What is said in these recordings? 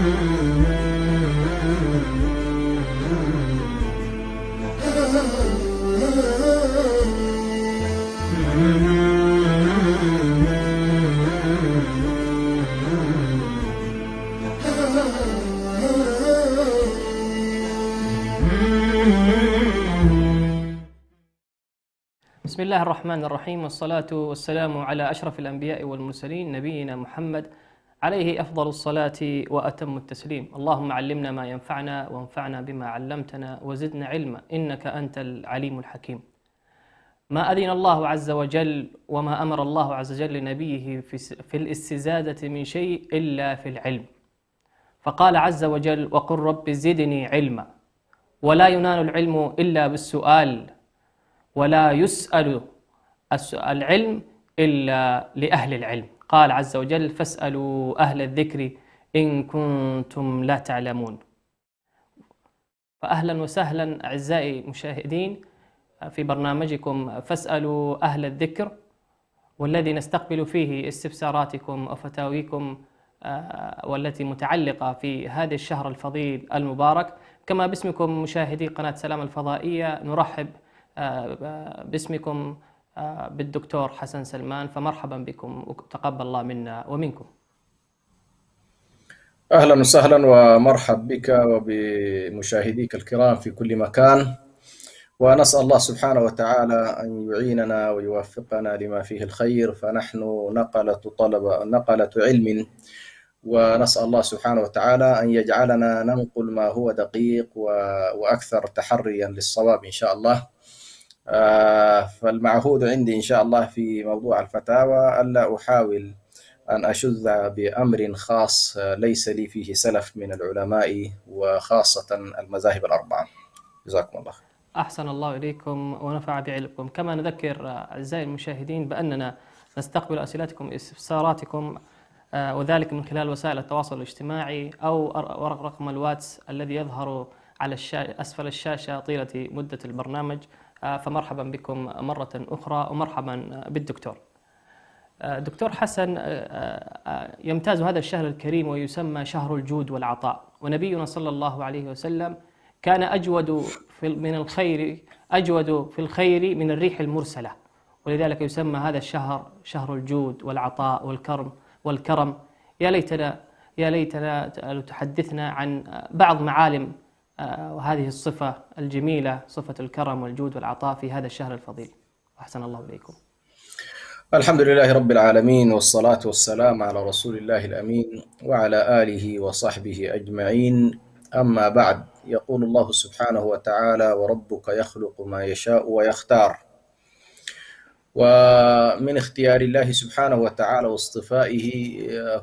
بسم الله الرحمن الرحيم، والصلاة والسلام على أشرف الأنبياء والمرسلين نبينا محمد عليه أفضل الصلاة وأتم التسليم. اللهم علمنا ما ينفعنا وانفعنا بما علمتنا وزدنا علما إنك أنت العليم الحكيم. ما أذن الله عز وجل وما أمر الله عز وجل لنبيه في الاستزادة من شيء إلا في العلم، فقال عز وجل: وقل رب زدني علما. ولا ينال العلم إلا بالسؤال، ولا يسأل العلم إلا لأهل العلم. قال عز وجل: فاسألوا أهل الذكر إن كنتم لا تعلمون. فأهلا وسهلا أعزائي المشاهدين في برنامجكم فاسألوا أهل الذكر، والذي نستقبل فيه استفساراتكم وفتاويكم والتي متعلقة في هذا الشهر الفضيل المبارك. كما باسمكم مشاهدي قناة سلام الفضائية نرحب باسمكم بالدكتور حسن سلمان، فمرحبا بكم وتقبل الله منا ومنكم. أهلا وسهلا ومرحب بك وبمشاهديك الكرام في كل مكان، ونسأل الله سبحانه وتعالى أن يعيننا ويوفقنا لما فيه الخير، فنحن نقلة علم، ونسأل الله سبحانه وتعالى أن يجعلنا ننقل ما هو دقيق وأكثر تحريا للصواب إن شاء الله. فالمعهود عندي إن شاء الله في موضوع الفتاوى ألا أحاول أن أشذ بأمر خاص ليس لي فيه سلف من العلماء وخاصة المذاهب الأربعة. جزاكم الله. أحسن الله إليكم ونفع بعلمكم. كما نذكر أعزائي المشاهدين بأننا نستقبل أسئلتكم واستفساراتكم، وذلك من خلال وسائل التواصل الاجتماعي أو رقم الواتس الذي يظهر على أسفل الشاشة طيلة مدة البرنامج. فمرحبا بكم مرة أخرى ومرحبا بالدكتور. دكتور حسن، يمتاز هذا الشهر الكريم ويسمى شهر الجود والعطاء، ونبينا صلى الله عليه وسلم كان أجود في الخير من الريح المرسلة، ولذلك يسمى هذا الشهر شهر الجود والعطاء والكرم. يا ليتنا تحدثنا عن بعض معالم وهذه الصفة الجميلة، صفة الكرم والجود والعطاء في هذا الشهر الفضيل. أحسن الله إليكم. الحمد لله رب العالمين، والصلاة والسلام على رسول الله الأمين وعلى آله وصحبه أجمعين. أما بعد، يقول الله سبحانه وتعالى: وربك يخلق ما يشاء ويختار. ومن اختيار الله سبحانه وتعالى واصطفائه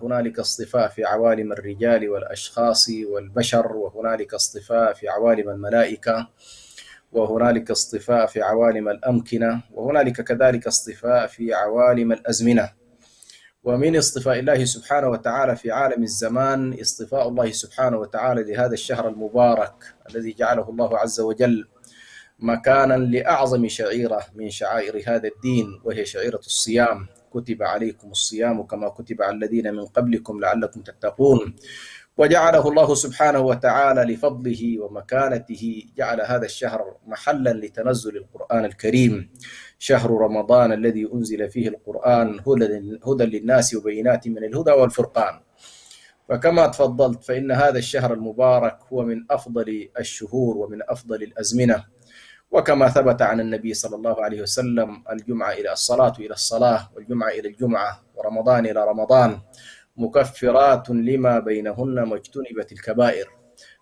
هنالك اصطفاء في عوالم الرجال والأشخاص والبشر، وهنالك اصطفاء في عوالم الملائكة، وهنالك اصطفاء في عوالم الأمكنة، وهنالك كذلك اصطفاء في عوالم الأزمنة. ومن اصطفاء الله سبحانه وتعالى في عالم الزمان اصطفاء الله سبحانه وتعالى لهذا الشهر المبارك الذي جعله الله عز وجل مكانا لأعظم شعيرة من شعائر هذا الدين، وهي شعيرة الصيام. كتب عليكم الصيام كما كتب على الذين من قبلكم لعلكم تتقون. وجعله الله سبحانه وتعالى لفضله ومكانته، جعل هذا الشهر محلا لتنزل القرآن الكريم، شهر رمضان الذي أنزل فيه القرآن هدى للناس وبينات من الهدى والفرقان. فكما تفضلت فإن هذا الشهر المبارك هو من أفضل الشهور ومن أفضل الأزمنة، وكما ثبت عن النبي صلى الله عليه وسلم: الصلاة إلى الصلاة، والجمعة إلى الجمعة، ورمضان إلى رمضان، مكفرات لما بينهن ما اجتنبت الكبائر.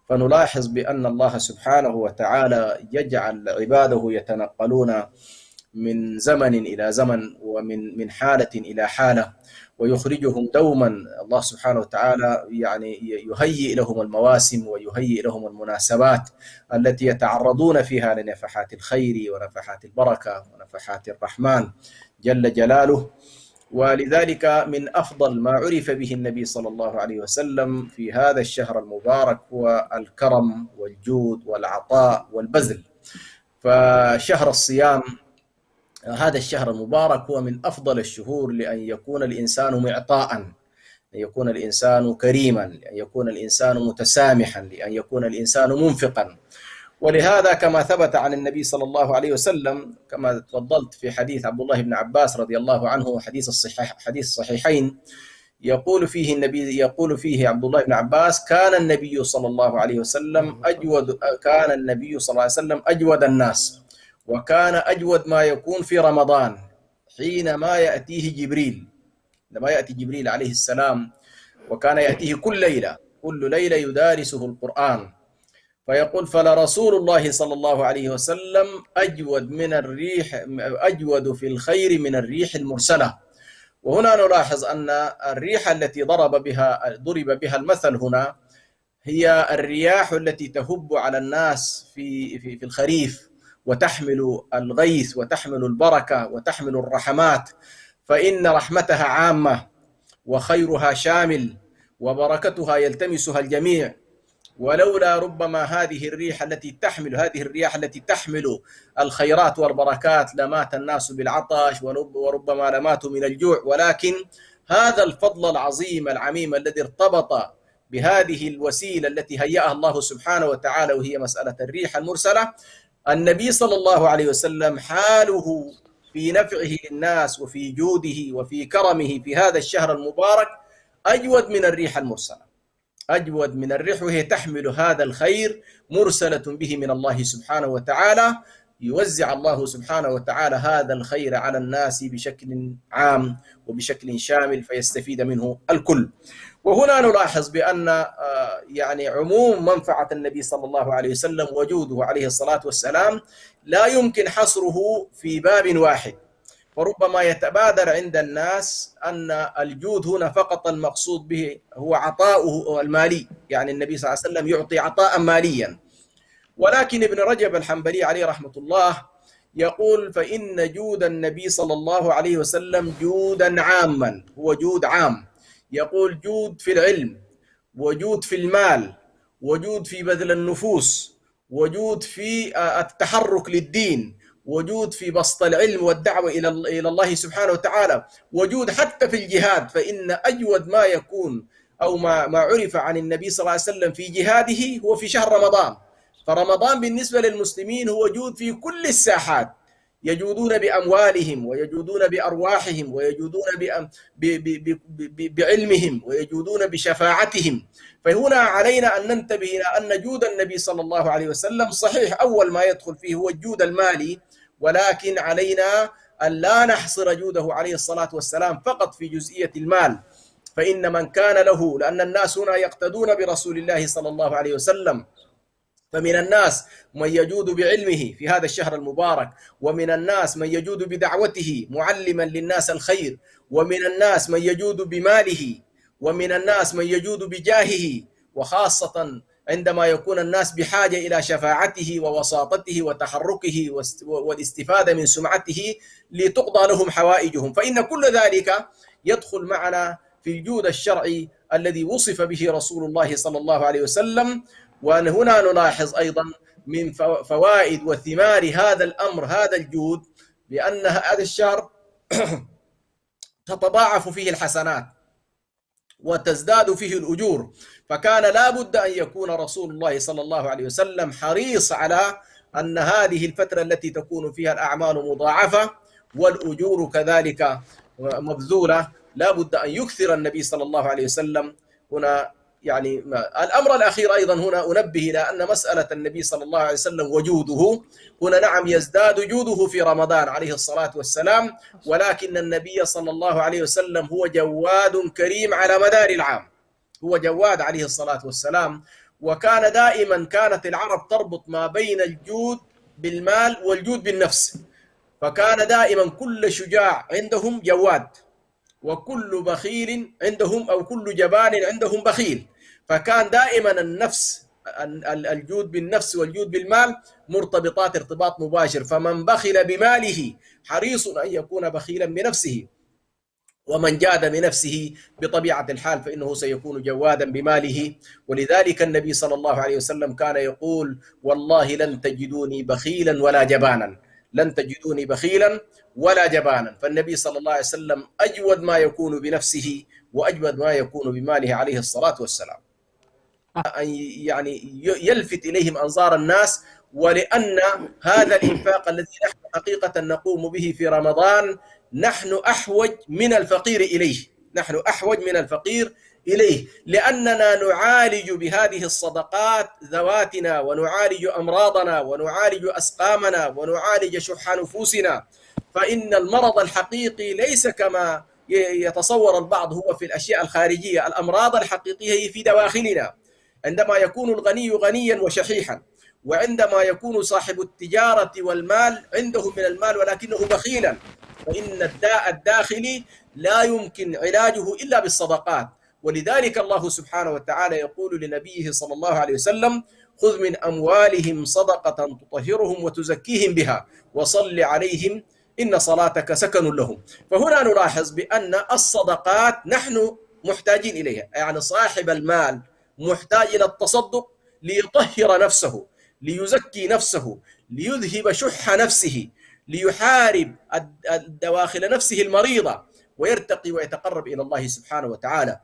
فنلاحظ بأن الله سبحانه وتعالى يجعل عباده يتنقلون من زمن إلى زمن ومن حالة إلى حالة، ويخرجهم دوما. الله سبحانه وتعالى يعني يهيئ لهم المواسم ويهيئ لهم المناسبات التي يتعرضون فيها لنفحات الخير ونفحات البركة ونفحات الرحمن جل جلاله. ولذلك من أفضل ما عرف به النبي صلى الله عليه وسلم في هذا الشهر المبارك هو الكرم والجود والعطاء والبذل. فشهر الصيام، هذا الشهر المبارك، هو من أفضل الشهور لأن يكون الإنسان معطاء، أن يكون الإنسان كريما، لأن يكون الإنسان متسامحا، لأن يكون الإنسان منفقا. ولهذا كما ثبت عن النبي صلى الله عليه وسلم، كما تفضلت في حديث عبد الله بن عباس رضي الله عنه، حديث الصحيحين، يقول فيه عبد الله بن عباس: كان النبي صلى الله عليه وسلم أجود الناس، وكان أجود ما يكون في رمضان حينما يأتيه جبريل، لما يأتي جبريل عليه السلام، وكان يأتيه كل ليلة يدارسه القرآن، فيقول: فلرسول الله صلى الله عليه وسلم أجود في الخير من الريح المرسلة. وهنا نلاحظ أن الريح التي ضرب بها المثل هنا هي الرياح التي تهب على الناس في الخريف، وتحمل الغيث وتحمل البركة وتحمل الرحمات، فإن رحمتها عامة وخيرها شامل وبركتها يلتمسها الجميع. ولولا ربما هذه الرياح التي تحمل الخيرات والبركات لمات الناس بالعطش، وربما لماتوا من الجوع. ولكن هذا الفضل العظيم العميم الذي ارتبط بهذه الوسيلة التي هيأها الله سبحانه وتعالى، وهي مسألة الريح المرسلة، النبي صلى الله عليه وسلم حاله في نفعه للناس وفي جوده وفي كرمه في هذا الشهر المبارك أجود من الريح المرسلة، أجود من الريح، وهي تحمل هذا الخير مرسلة به من الله سبحانه وتعالى. يوزع الله سبحانه وتعالى هذا الخير على الناس بشكل عام وبشكل شامل، فيستفيد منه الكل. وهنا نلاحظ بأن يعني عموم منفعة النبي صلى الله عليه وسلم وجوده عليه الصلاة والسلام لا يمكن حصره في باب واحد، فربما يتبادر عند الناس أن الجود هنا فقط المقصود به هو عطاؤه المالي، يعني النبي صلى الله عليه وسلم يعطي عطاء ماليا. ولكن ابن رجب الحنبلي عليه رحمة الله يقول: فإن جود النبي صلى الله عليه وسلم جودا عاما، هو جود عام. يقول: جود في العلم، وجود في المال، وجود في بذل النفوس، وجود في التحرك للدين، وجود في بسط العلم والدعوة إلى الله سبحانه وتعالى، وجود حتى في الجهاد. فإن أجود ما يكون أو ما عرف عن النبي صلى الله عليه وسلم في جهاده هو في شهر رمضان. فرمضان بالنسبة للمسلمين هو جود في كل الساحات، يجودون بأموالهم، ويجودون بأرواحهم، ويجودون بعلمهم، ويجودون بشفاعتهم. فهنا علينا أن ننتبه إلى أن جود النبي صلى الله عليه وسلم صحيح أول ما يدخل فيه هو الجود المالي، ولكن علينا أن لا نحصر جوده عليه الصلاة والسلام فقط في جزئية المال. فإن من كان له، لأن الناس هنا يقتدون برسول الله صلى الله عليه وسلم، فمن الناس من يجود بعلمه في هذا الشهر المبارك، ومن الناس من يجود بدعوته معلما للناس الخير، ومن الناس من يجود بماله، ومن الناس من يجود بجاهه، وخاصة عندما يكون الناس بحاجة إلى شفاعته ووساطته وتحركه والاستفادة من سمعته لتقضى لهم حوائجهم. فإن كل ذلك يدخل معنا في الجود الشرعي الذي وصف به رسول الله صلى الله عليه وسلم. وهنا نلاحظ أيضا من فوائد وثمار هذا الأمر، هذا الجود، بأن هذا الشهر تتضاعف فيه الحسنات وتزداد فيه الأجور. فكان لا بد أن يكون رسول الله صلى الله عليه وسلم حريص على أن هذه الفترة التي تكون فيها الأعمال مضاعفة والأجور كذلك مبذولة، لا بد أن يكثر النبي صلى الله عليه وسلم. هنا يعني الأمر الأخير أيضا هنا أنبه إلى أن مسألة النبي صلى الله عليه وسلم وجوده هنا نعم يزداد جوده في رمضان عليه الصلاة والسلام، ولكن النبي صلى الله عليه وسلم هو جواد كريم على مدار العام، هو جواد عليه الصلاة والسلام. وكان دائما كانت العرب تربط ما بين الجود بالمال والجود بالنفس، فكان دائما كل شجاع عندهم جواد، وكل بخيل عندهم أو كل جبان عندهم بخيل. فكان دائما النفس، الجود بالنفس والجود بالمال مرتبطات ارتباط مباشر. فمن بخل بماله حريص أن يكون بخيلا بنفسه، ومن جاد بنفسه بطبيعة الحال فإنه سيكون جوادا بماله. ولذلك النبي صلى الله عليه وسلم كان يقول: والله لن تجدوني بخيلا ولا جبانا، لن تجدوني بخيلا ولا جبانا. فالنبي صلى الله عليه وسلم أجود ما يكون بنفسه وأجود ما يكون بماله عليه الصلاة والسلام، أن يعني يلفت إليهم أنظار الناس. ولأن هذا الإنفاق الذي نحن حقيقة نقوم به في رمضان نحن أحوج من الفقير إليه، نحن أحوج من الفقير إليه، لأننا نعالج بهذه الصدقات ذواتنا، ونعالج أمراضنا، ونعالج أسقامنا، ونعالج شح نفوسنا. فإن المرض الحقيقي ليس كما يتصور البعض هو في الأشياء الخارجية، الأمراض الحقيقية هي في دواخلنا. عندما يكون الغني غنيا وشحيحا، وعندما يكون صاحب التجارة والمال عنده من المال ولكنه بخيلا، فإن الداء الداخلي لا يمكن علاجه إلا بالصدقات. ولذلك الله سبحانه وتعالى يقول لنبيه صلى الله عليه وسلم: خذ من أموالهم صدقة تطهرهم وتزكيهم بها وصل عليهم إن صلاتك سكن لهم. فهنا نلاحظ بأن الصدقات نحن محتاجين إليها، يعني صاحب المال محتاج إلى التصدق ليطهر نفسه، ليزكي نفسه، ليذهب شح نفسه، ليحارب دواخل نفسه المريضة، ويرتقي ويتقرب إلى الله سبحانه وتعالى.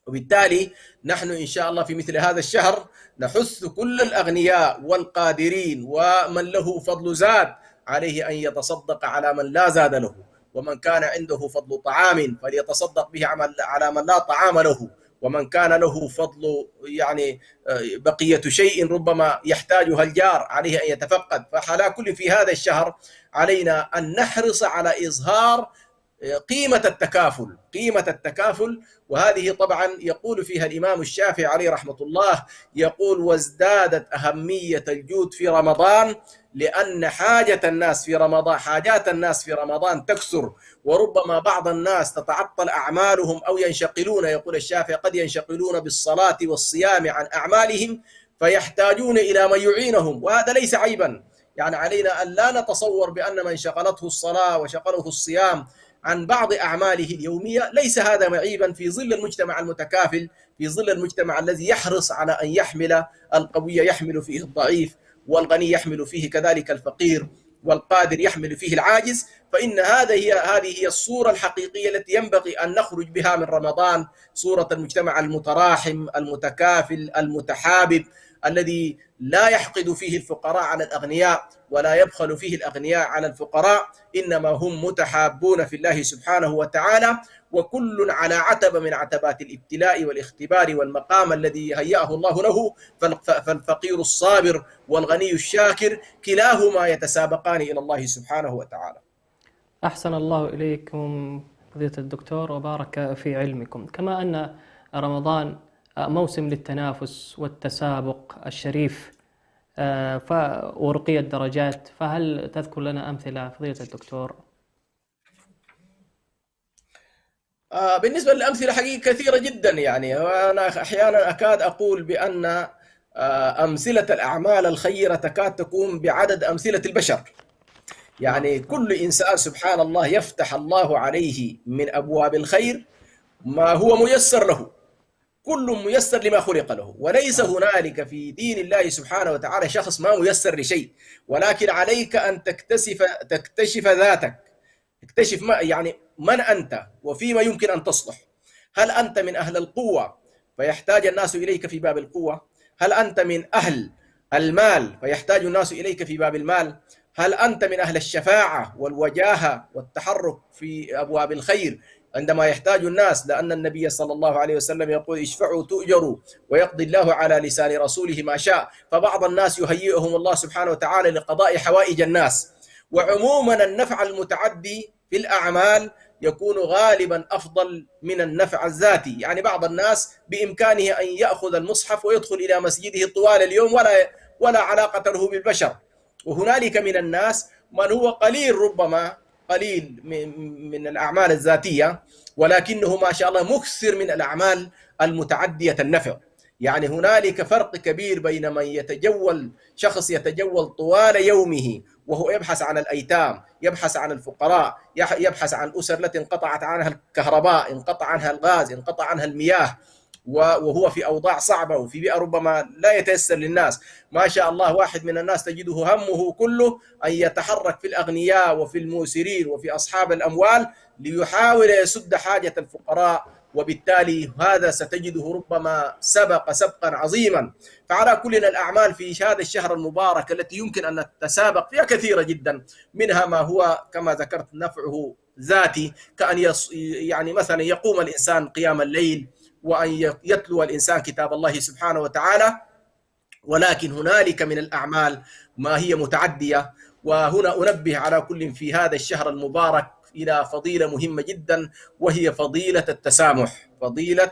وبالتالي نحن إن شاء الله في مثل هذا الشهر نحث كل الأغنياء والقادرين ومن له فضل زاد عليه أن يتصدق على من لا زاد له، ومن كان عنده فضل طعام فليتصدق به على من لا طعام له، ومن كان له فضل يعني بقية شيء ربما يحتاجها الجار عليه أن يتفقد. فعلى كل في هذا الشهر علينا أن نحرص على إظهار قيمة التكافل، قيمة التكافل. وهذه طبعا يقول فيها الإمام الشافعي عليه رحمة الله، يقول: وازدادت أهمية الجود في رمضان لأن حاجات الناس في رمضان تكثر، وربما بعض الناس تتعطل أعمالهم أو ينشغلون، يقول الشافعي قد ينشغلون بالصلاة والصيام عن أعمالهم فيحتاجون إلى من يعينهم، وهذا ليس عيبا. يعني علينا أن لا نتصور بأن من شغلته الصلاة وشغله الصيام عن بعض أعماله اليومية ليس هذا معيبا في ظل المجتمع المتكافل، في ظل المجتمع الذي يحرص على أن يحمل القوي يحمل فيه الضعيف، والغني يحمل فيه كذلك الفقير، والقادر يحمل فيه العاجز. فإن هذه هي الصورة الحقيقية التي ينبغي أن نخرج بها من رمضان، صورة المجتمع المتراحم المتكافل المتحابب، الذي لا يحقد فيه الفقراء على الأغنياء ولا يبخل فيه الأغنياء على الفقراء، إنما هم متحابون في الله سبحانه وتعالى، وكل على عتبة من عتبات الابتلاء والاختبار والمقام الذي هيأه الله له. فالفقير الصابر والغني الشاكر كلاهما يتسابقان إلى الله سبحانه وتعالى. أحسن الله إليكم فضيلة الدكتور وبارك في علمكم. كما أن رمضان موسم للتنافس والتسابق الشريف ورقي الدرجات، فهل تذكر لنا أمثلة فضيلة الدكتور؟ بالنسبة للأمثلة حقيقة كثيرة جدا، يعني وأنا أحيانا أكاد أقول بأن أمثلة الأعمال الخيرة تكاد تكون بعدد أمثلة البشر. يعني كل إنسان سبحان الله يفتح الله عليه من أبواب الخير ما هو ميسر له، كل ميسر لما خلق له، وليس هنالك في دين الله سبحانه وتعالى شخص ما ميسر لشيء، ولكن عليك أن تكتشف ذاتك، تكتشف يعني من أنت وفيما يمكن أن تصلح. هل أنت من أهل القوة فيحتاج الناس إليك في باب القوة؟ هل أنت من أهل المال فيحتاج الناس إليك في باب المال؟ هل أنت من أهل الشفاعة والوجاهة والتحرك في أبواب الخير عندما يحتاج الناس؟ لأن النبي صلى الله عليه وسلم يقول: اشفعوا تؤجروا ويقضي الله على لسان رسوله ما شاء. فبعض الناس يهيئهم الله سبحانه وتعالى لقضاء حوائج الناس. وعموما النفع المتعدي في الأعمال يكون غالبا أفضل من النفع الذاتي. يعني بعض الناس بإمكانه أن يأخذ المصحف ويدخل إلى مسجده طوال اليوم ولا علاقة له بالبشر، وهنالك من الناس من هو ربما قليل من الأعمال الذاتية، ولكنه ما شاء الله مكثر من الأعمال المتعدية النفع. يعني هنالك فرق كبير بين من شخص يتجول طوال يومه وهو يبحث عن الأيتام، يبحث عن الفقراء، يبحث عن الأسر التي انقطعت عنها الكهرباء، انقطع عنها الغاز، انقطع عنها المياه، وهو في أوضاع صعبة وفي بيئة ربما لا يتيسر للناس. ما شاء الله واحد من الناس تجده همه كله أن يتحرك في الأغنياء وفي الموسرين وفي أصحاب الأموال ليحاول يسد حاجة الفقراء وبالتالي هذا ستجده ربما سبق سبقا عظيما. فعلى كل الأعمال في هذا الشهر المبارك التي يمكن أن نتسابق فيها كثيرة جدا، منها ما هو كما ذكرت نفعه ذاتي، كأن يعني مثلا يقوم الإنسان قيام الليل، وأن يتلو الإنسان كتاب الله سبحانه وتعالى. ولكن هنالك من الأعمال ما هي متعدية، وهنا أنبه على كل في هذا الشهر المبارك إلى فضيلة مهمة جدا، وهي فضيلة التسامح. فضيلة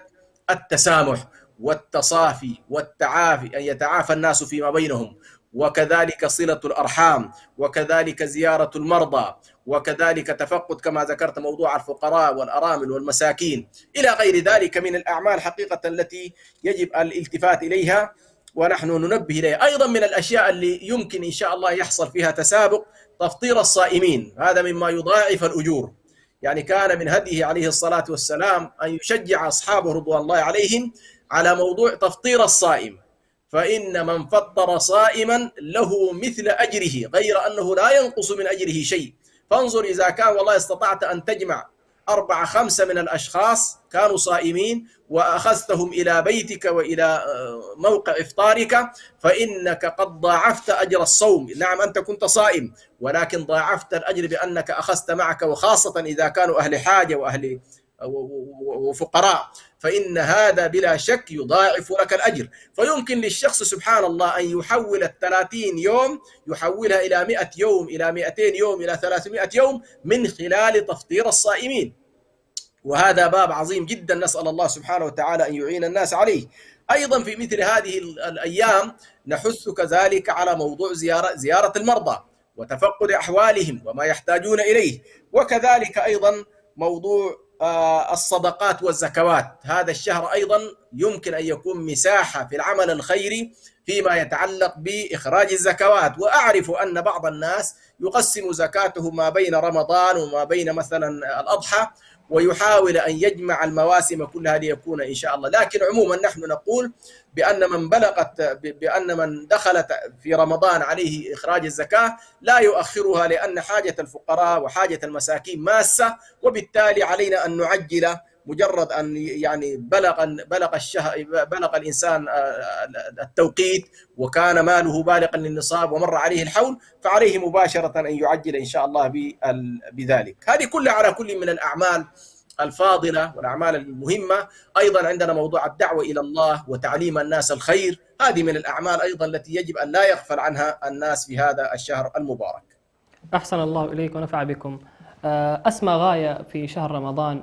التسامح والتصافي والتعافي، أن يتعافى الناس فيما بينهم، وكذلك صلة الأرحام، وكذلك زيارة المرضى، وكذلك تفقد كما ذكرت موضوع الفقراء والأرامل والمساكين إلى غير ذلك من الأعمال حقيقة التي يجب الالتفات إليها ونحن ننبه إليها. أيضا من الأشياء اللي يمكن إن شاء الله يحصل فيها تسابق تفطير الصائمين، هذا مما يضاعف الأجور. يعني كان من هديه عليه الصلاة والسلام أن يشجع أصحابه رضوان الله عليهم على موضوع تفطير الصائم، فإن من فطر صائما له مثل أجره غير أنه لا ينقص من أجره شيء. فانظر إذا كان والله استطعت أن تجمع 4-5 من الأشخاص كانوا صائمين وأخذتهم إلى بيتك وإلى موقع إفطارك، فإنك قد ضاعفت أجر الصوم. نعم أنت كنت صائم، ولكن ضاعفت الأجر بأنك أخذت معك، وخاصة إذا كانوا أهل حاجة وأهل وفقراء، فإن هذا بلا شك يضاعف لك الأجر. فيمكن للشخص سبحان الله أن يحول 30 يوم يحولها إلى 100 يوم، إلى 200 يوم، إلى 300 يوم من خلال تفطير الصائمين. وهذا باب عظيم جدا، نسأل الله سبحانه وتعالى أن يعين الناس عليه. أيضا في مثل هذه الأيام نحث كذلك على موضوع زيارة المرضى وتفقد أحوالهم وما يحتاجون إليه، وكذلك أيضا موضوع الصدقات والزكوات. هذا الشهر أيضا يمكن أن يكون مساحة في العمل الخيري فيما يتعلق بإخراج الزكوات. وأعرف أن بعض الناس يقسم زكاته ما بين رمضان وما بين مثلا الأضحى، ويحاول أن يجمع المواسم كلها ليكون إن شاء الله. لكن عموما نحن نقول بأن من دخلت في رمضان عليه إخراج الزكاة لا يؤخرها، لأن حاجة الفقراء وحاجة المساكين ماسة، وبالتالي علينا أن نعجل. مجرد أن يعني بلغ الإنسان التوقيت وكان ماله بالغا للنصاب ومر عليه الحول، فعليه مباشرة أن يعجل إن شاء الله بذلك. هذه كلها على كل من الأعمال الفاضلة والأعمال المهمة. أيضا عندنا موضوع الدعوة إلى الله وتعليم الناس الخير، هذه من الأعمال أيضا التي يجب أن لا يغفل عنها الناس في هذا الشهر المبارك. أحسن الله إليك ونفع بكم. أسمى غاية في شهر رمضان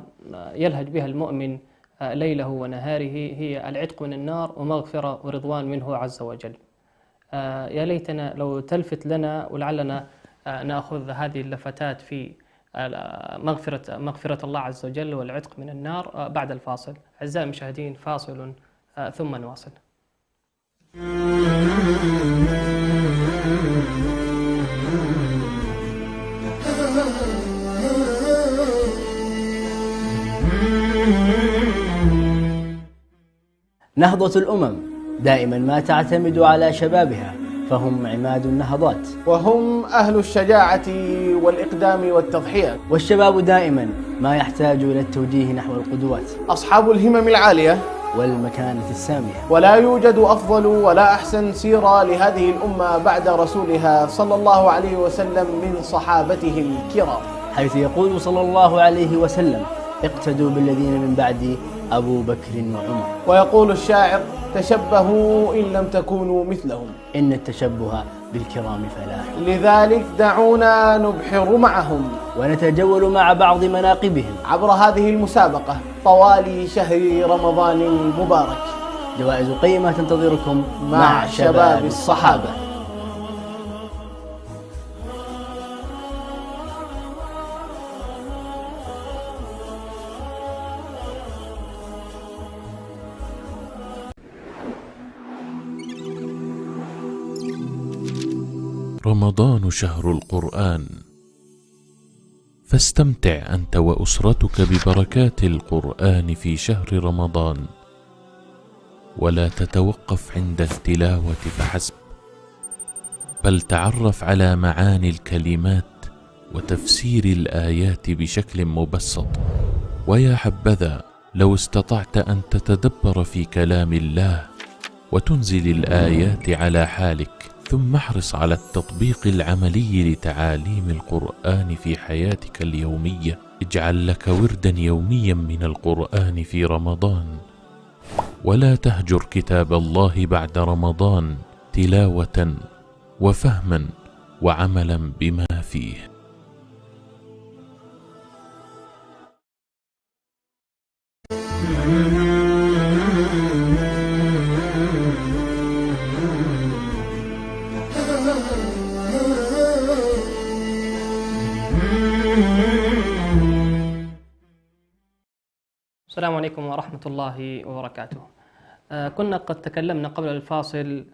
يلهج بها المؤمن ليله ونهاره هي العتق من النار ومغفرة ورضوان منه عز وجل. يا ليتنا لو تلفت لنا ولعلنا نأخذ هذه اللفتات في مغفرة الله عز وجل والعتق من النار بعد الفاصل. أعزائي المشاهدين، فاصل ثم نواصل. نهضة الأمم دائما ما تعتمد على شبابها، فهم عماد النهضات، وهم أهل الشجاعة والإقدام والتضحية. والشباب دائما ما يحتاج إلى التوجيه نحو القدوات، أصحاب الهمم العالية والمكانة السامية. ولا يوجد أفضل ولا أحسن سيرة لهذه الأمة بعد رسولها صلى الله عليه وسلم من صحابته الكرام، حيث يقول صلى الله عليه وسلم: اقتدوا بالذين من بعدي أبو بكر وعمر. ويقول الشاعر: تشبهوا إن لم تكونوا مثلهم، إن التشبه بالكرام فلاح. لذلك دعونا نبحر معهم ونتجول مع بعض مناقبهم عبر هذه المسابقة طوال شهر رمضان المبارك. جوائز قيمة تنتظركم مع شباب الصحابة. رمضان شهر القرآن، فاستمتع أنت وأسرتك ببركات القرآن في شهر رمضان، ولا تتوقف عند التلاوة فحسب، بل تعرف على معاني الكلمات وتفسير الآيات بشكل مبسط. ويا حبذا لو استطعت أن تتدبر في كلام الله وتنزل الآيات على حالك، ثم احرص على التطبيق العملي لتعاليم القرآن في حياتك اليومية. اجعل لك وردا يوميا من القرآن في رمضان، ولا تهجر كتاب الله بعد رمضان تلاوة وفهما وعملا بما فيه. السلام عليكم ورحمة الله وبركاته. كنا قد تكلمنا قبل الفاصل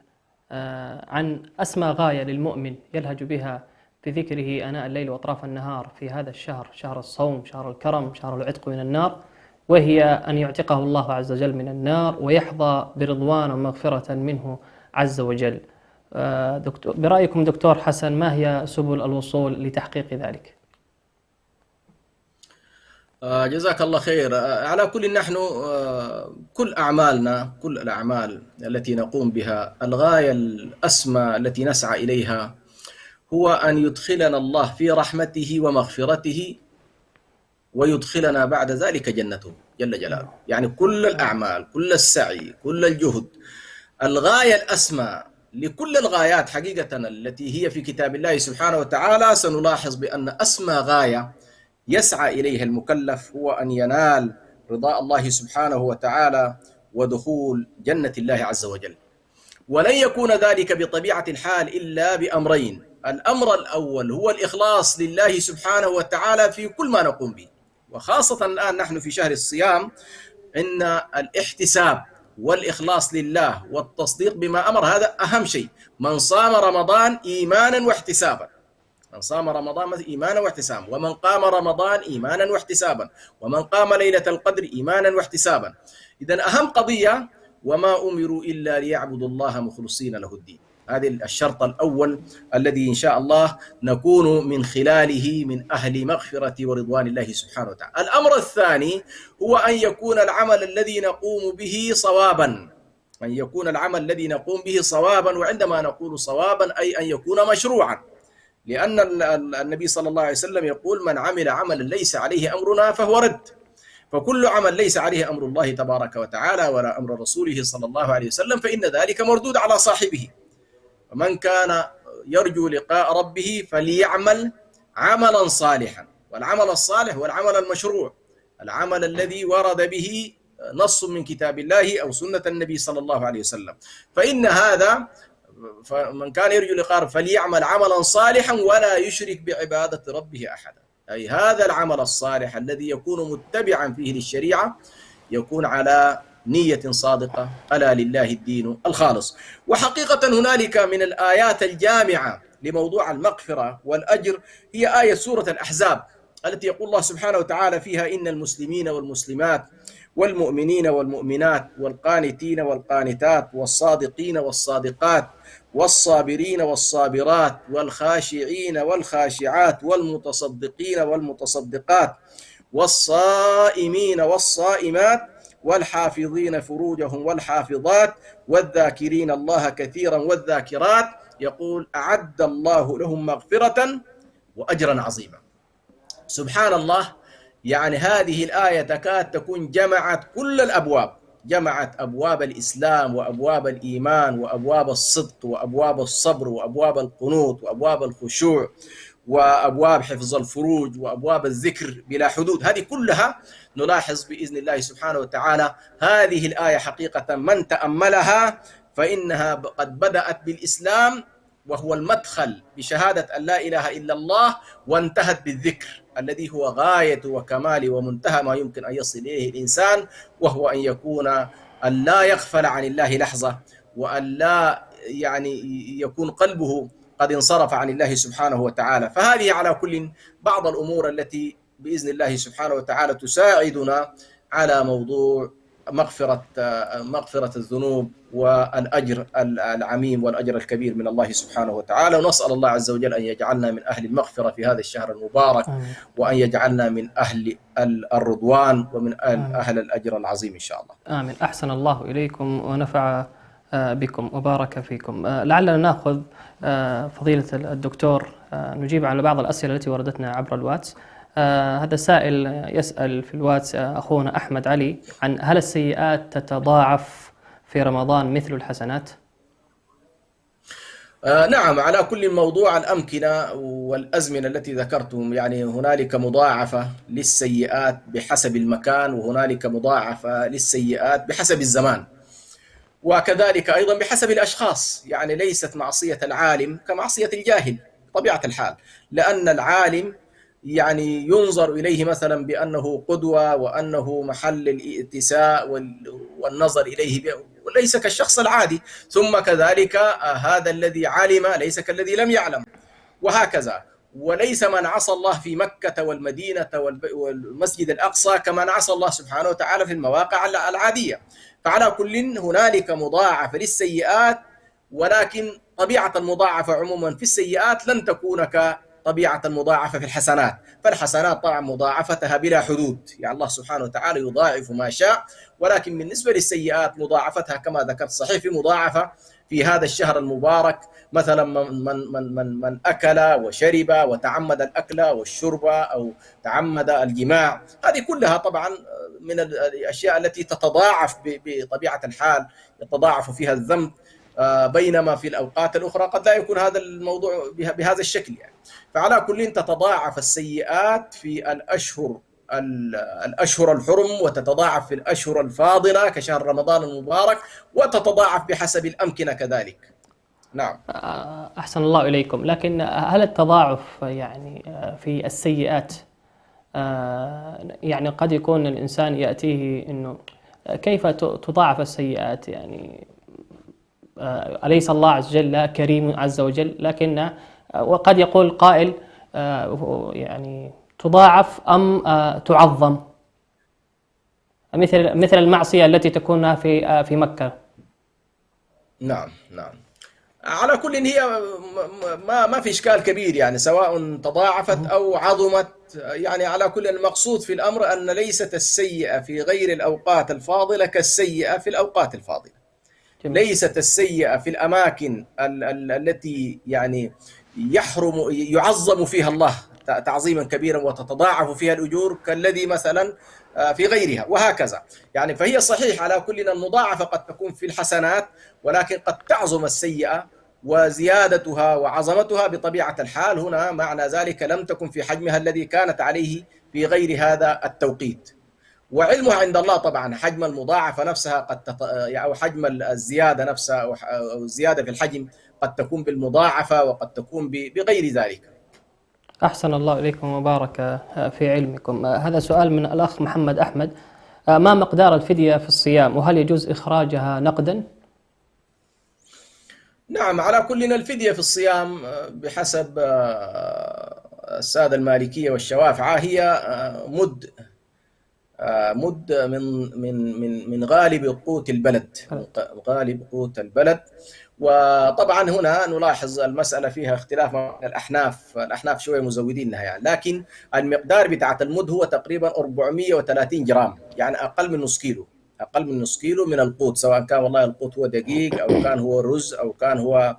عن أسمى غاية للمؤمن يلهج بها في ذكره آناء الليل وأطراف النهار في هذا الشهر، شهر الصوم، شهر الكرم، شهر العتق من النار، وهي أن يعتقه الله عز وجل من النار ويحظى برضوان ومغفرة منه عز وجل. برأيكم دكتور حسن، ما هي سبل الوصول لتحقيق ذلك؟ جزاك الله خير. على كل نحن كل أعمالنا، كل الأعمال التي نقوم بها، الغاية الأسمى التي نسعى إليها هو أن يدخلنا الله في رحمته ومغفرته ويدخلنا بعد ذلك جنته جل جلاله. يعني كل الأعمال، كل السعي، كل الجهد، الغاية الأسمى لكل الغايات حقيقة التي هي في كتاب الله سبحانه وتعالى، سنلاحظ بأن أسمى غاية يسعى إليها المكلف هو أن ينال رضاء الله سبحانه وتعالى ودخول جنة الله عز وجل. ولن يكون ذلك بطبيعة الحال إلا بأمرين. الأمر الأول هو الإخلاص لله سبحانه وتعالى في كل ما نقوم به، وخاصة الآن نحن في شهر الصيام، إن الاحتساب والإخلاص لله والتصديق بما أمر هذا أهم شيء. من صام رمضان إيمانا واحتسابا، من صام رمضان إيمانا واحتسابا، ومن قام رمضان إيمانا واحتسابا، ومن قام ليلة القدر إيمانا واحتسابا. إذن أهم قضية: وما أمروا إلا ليعبدوا الله مخلصين له الدين. هذا الشرط الأول الذي إن شاء الله نكون من خلاله من أهل مغفرة ورضوان الله سبحانه وتعالى. الأمر الثاني هو أن يكون العمل الذي نقوم به صوابا، أن يكون العمل الذي نقوم به صوابا. وعندما نقول صوابا أي أن يكون مشروعا، لأن النبي صلى الله عليه وسلم يقول: من عمل عملا ليس عليه أمرنا فهو رد. فكل عمل ليس عليه أمر الله تبارك وتعالى ولا أمر رسوله صلى الله عليه وسلم فإن ذلك مردود على صاحبه. ومن كان يرجو لقاء ربه فليعمل عملا صالحا. والعمل الصالح هو العمل المشروع، العمل الذي ورد به نص من كتاب الله أو سنة النبي صلى الله عليه وسلم. فإن هذا، فمن كان يرجو لقاء فليعمل عملا صالحا ولا يشرك بعبادة ربه أحدا. أي هذا العمل الصالح الذي يكون متبعا فيه للشريعة يكون على نية صادقة، ألا لله الدين الخالص. وحقيقة هنالك من الآيات الجامعة لموضوع المغفرة والأجر هي آية سورة الأحزاب التي يقول الله سبحانه وتعالى فيها: إن المسلمين والمسلمات والمؤمنين والمؤمنات والقانتين والقانتات والصادقين والصادقات والصابرين والصابرات والخاشعين والخاشعات والمتصدقين والمتصدقات والصائمين والصائمات والحافظين فروجهم والحافظات والذاكرين الله كثيرا والذاكرات، يقول: أعد الله لهم مغفرة وأجرا عظيما. سبحان الله، يعني هذه الآية تكاد تكون جمعت كل الأبواب، جمعت أبواب الإسلام وأبواب الإيمان وأبواب الصدق وأبواب الصبر وأبواب القنوت وأبواب الخشوع وأبواب حفظ الفروج وأبواب الذكر بلا حدود. هذه كلها نلاحظ بإذن الله سبحانه وتعالى هذه الآية حقيقة من تأملها فإنها قد بدأت بالإسلام وهو المدخل بشهادة أن لا إله إلا الله، وانتهت بالذكر الذي هو غاية وكمال ومنتهى ما يمكن أن يصل إليه الإنسان، وهو أن يكون أن لا يغفل عن الله لحظة، وأن لا يكون قلبه قد انصرف عن الله سبحانه وتعالى. فهذه على كل بعض الأمور التي بإذن الله سبحانه وتعالى تساعدنا على موضوع مغفرة الذنوب والأجر العميم والأجر الكبير من الله سبحانه وتعالى. ونسأل الله عز وجل أن يجعلنا من أهل المغفرة في هذا الشهر المبارك، وأن يجعلنا من أهل الرضوان ومن أهل الأجر العظيم إن شاء الله. آمين. أحسن الله إليكم ونفع بكم وبارك فيكم. لعلنا نأخذ فضيلة الدكتور نجيب على بعض الأسئلة التي وردتنا عبر الواتس. هذا سائل يسأل في الواتس أخونا أحمد علي عن هل السيئات تتضاعف في رمضان مثل الحسنات؟ نعم، على كل موضوع الأمكنة والأزمنة التي ذكرتم، يعني هنالك مضاعفة للسيئات بحسب المكان، وهنالك مضاعفة للسيئات بحسب الزمان، وكذلك أيضا بحسب الأشخاص. يعني ليست معصية العالم كمعصية الجاهل طبيعة الحال، لأن العالم يعني ينظر إليه مثلا بأنه قدوة وأنه محل الائتساء والنظر إليه، وليس كالشخص العادي. ثم كذلك هذا الذي علم ليس كالذي لم يعلم، وهكذا. وليس من عصى الله في مكة والمدينة والمسجد الأقصى كمن عصى الله سبحانه وتعالى في المواقع العادية. فعلى كل هنالك مضاعفة للسيئات، ولكن طبيعة المضاعفة عموما في السيئات لن تكون كطبيعة المضاعفة في الحسنات. فالحسنات طبعا مضاعفتها بلا حدود، يعني الله سبحانه وتعالى يضاعف ما شاء، ولكن بالنسبة للسيئات مضاعفتها كما ذكرت صحيح في مضاعفة في هذا الشهر المبارك. مثلا من أكل وشرب وتعمد الأكل والشرب أو تعمد الجماع، هذه كلها طبعا من الأشياء التي تتضاعف بطبيعة الحال، يتضاعف فيها الذنب، بينما في الأوقات الأخرى قد لا يكون هذا الموضوع بهذا الشكل يعني. فعلى كل تتضاعف السيئات في الأشهر الحرم، وتتضاعف في الأشهر الفاضلة كشهر رمضان المبارك، وتتضاعف بحسب الأمكنة كذلك. نعم. أحسن الله إليكم. لكن هل التضاعف يعني في السيئات يعني قد يكون الإنسان يأتيه إنه كيف تضاعف السيئات؟ يعني أليس الله عز وجل كريم عز وجل؟ لكن وقد يقول قائل يعني تضاعف أم تعظم، مثل المعصية التي تكون في مكة. نعم. على كل هي ما في إشكال كبير، يعني سواء تضاعفت أو عظمت. يعني على كل المقصود في الأمر أن ليست السيئة في غير الأوقات الفاضلة كالسيئة في الأوقات الفاضلة. ليست السيئة في الأماكن التي يعني يعظم فيها الله تعظيما كبيرا وتتضاعف فيها الأجور كالذي مثلا في غيرها، وهكذا. يعني فهي صحيح على كل المضاعفة قد تكون في الحسنات، ولكن قد تعظم السيئة، وزيادتها وعظمتها بطبيعة الحال هنا معنى ذلك لم تكن في حجمها الذي كانت عليه في غير هذا التوقيت. وعلمها عند الله طبعا، حجم المضاعفة نفسها أو حجم الزيادة نفسها أو الزيادة في الحجم قد تكون بالمضاعفة وقد تكون بغير ذلك. أحسن الله إليكم وبارك في علمكم. هذا سؤال من الأخ محمد أحمد: ما مقدار الفدية في الصيام، وهل يجوز إخراجها نقدا؟ نعم، على كلنا الفدية في الصيام بحسب السادة المالكية والشوافعة هي مد من غالب قوت البلد، غالب قوت البلد. وطبعا هنا نلاحظ المسألة فيها اختلاف الأحناف شوية مزودينها يعني، لكن المقدار بتاعت المد هو تقريبا 430 جرام، يعني أقل من نص كيلو من القوت، سواء كان والله القوت هو دقيق أو كان هو رز أو كان هو